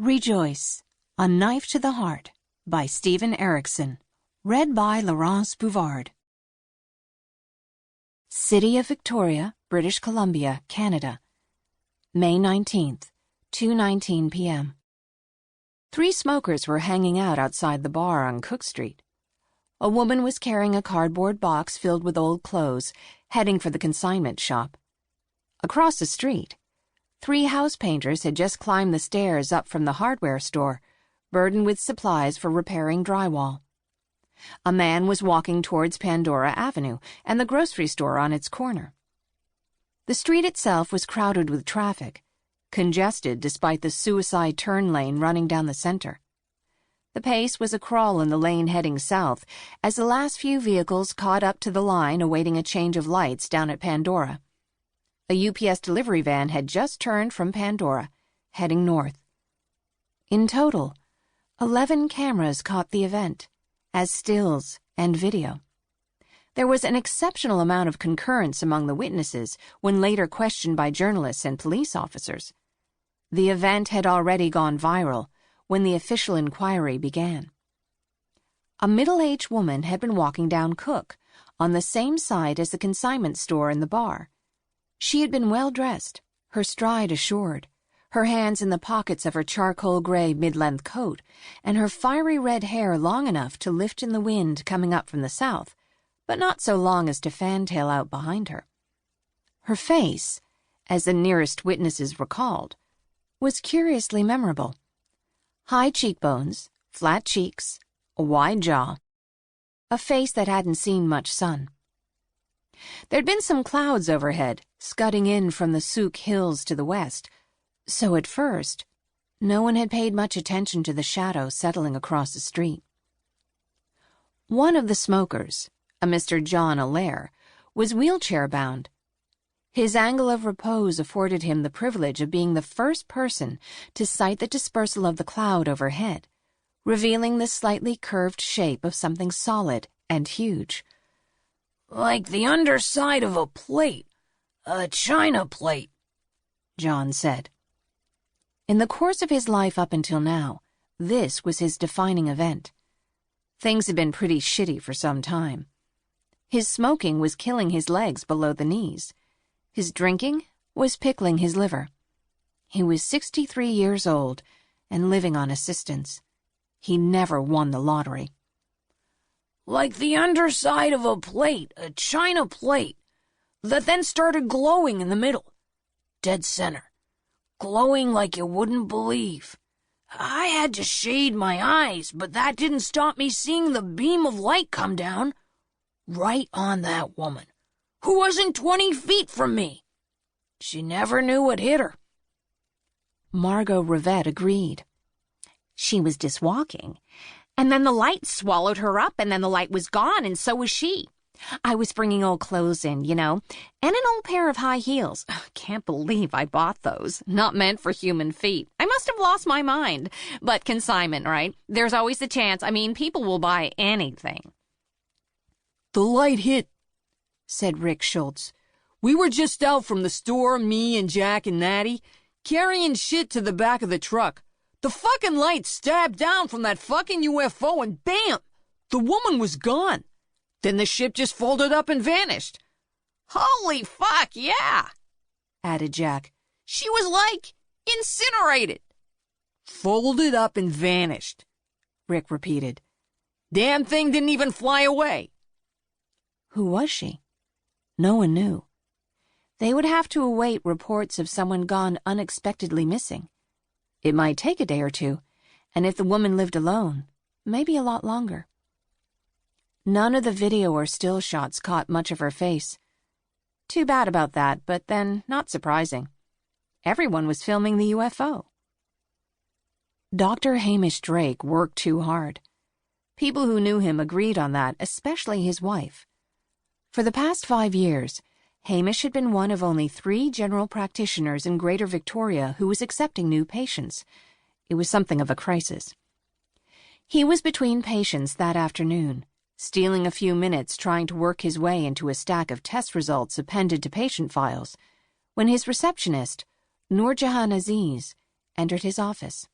Rejoice, A Knife to the Heart by Steven Erikson. Read by Laurence Bouvard. City of Victoria, British Columbia, Canada. May 19th, 2:19 p.m. 3 smokers were hanging out outside the bar on Cook Street. A woman was carrying a cardboard box filled with old clothes, heading for the consignment shop. Across the street, 3 house painters had just climbed the stairs up from the hardware store, burdened with supplies for repairing drywall. A man was walking towards Pandora Avenue and the grocery store on its corner. The street itself was crowded with traffic, congested despite the suicide turn lane running down the center. The pace was a crawl in the lane heading south as the last few vehicles caught up to the line awaiting a change of lights down at Pandora. A UPS delivery van had just turned from Pandora, heading north. In total, 11 cameras caught the event, as stills and video. There was an exceptional amount of concurrence among the witnesses when later questioned by journalists and police officers. The event had already gone viral when the official inquiry began. A middle-aged woman had been walking down Cook, on the same side as the consignment store and the bar. She had been well-dressed, her stride assured, her hands in the pockets of her charcoal-gray mid-length coat, and her fiery red hair long enough to lift in the wind coming up from the south, but not so long as to fantail out behind her. Her face, as the nearest witnesses recalled, was curiously memorable. High cheekbones, flat cheeks, a wide jaw, a face that hadn't seen much sun. There'd been some clouds overhead, scudding in from the Souk Hills to the west, so at first, no one had paid much attention to the shadow settling across the street. One of the smokers, a Mr. John Allaire, was wheelchair-bound. His angle of repose afforded him the privilege of being the first person to sight the dispersal of the cloud overhead, revealing the slightly curved shape of something solid and huge. "Like the underside of a plate, a china plate," John said. In the course of his life up until now, this was his defining event. Things had been pretty shitty for some time. His smoking was killing his legs below the knees. His drinking was pickling his liver. He was 63 years old and living on assistance. He never won the lottery. "Like the underside of a plate, a china plate, that then started glowing in the middle, dead center, glowing like you wouldn't believe. I had to shade my eyes, but that didn't stop me seeing the beam of light come down, right on that woman, who wasn't 20 feet from me. She never knew what hit her." Margot Rivette agreed. "She was just walking, and then the light swallowed her up, and then the light was gone, and so was she. I was bringing old clothes in, and an old pair of high heels. Can't believe I bought those. Not meant for human feet. I must have lost my mind. But consignment, right? There's always the chance. People will buy anything." "The light hit," said Rick Schultz. "We were just out from the store, me and Jack and Natty, carrying shit to the back of the truck. The fucking light stabbed down from that fucking UFO and bam! The woman was gone. Then the ship just folded up and vanished." "Holy fuck, yeah," added Jack. "She was like incinerated." "Folded up and vanished," Rick repeated. "Damn thing didn't even fly away." Who was she? No one knew. They would have to await reports of someone gone unexpectedly missing. It might take a day or two, and if the woman lived alone, maybe a lot longer. None of the video or still shots caught much of her face. Too bad about that, but then not surprising. Everyone was filming the UFO. Dr. Hamish Drake worked too hard. People who knew him agreed on that, especially his wife. For the past 5 years, Hamish had been one of only 3 general practitioners in Greater Victoria who was accepting new patients. It was something of a crisis. He was between patients that afternoon, stealing a few minutes trying to work his way into a stack of test results appended to patient files, when his receptionist, Noorjahan Aziz, entered his office.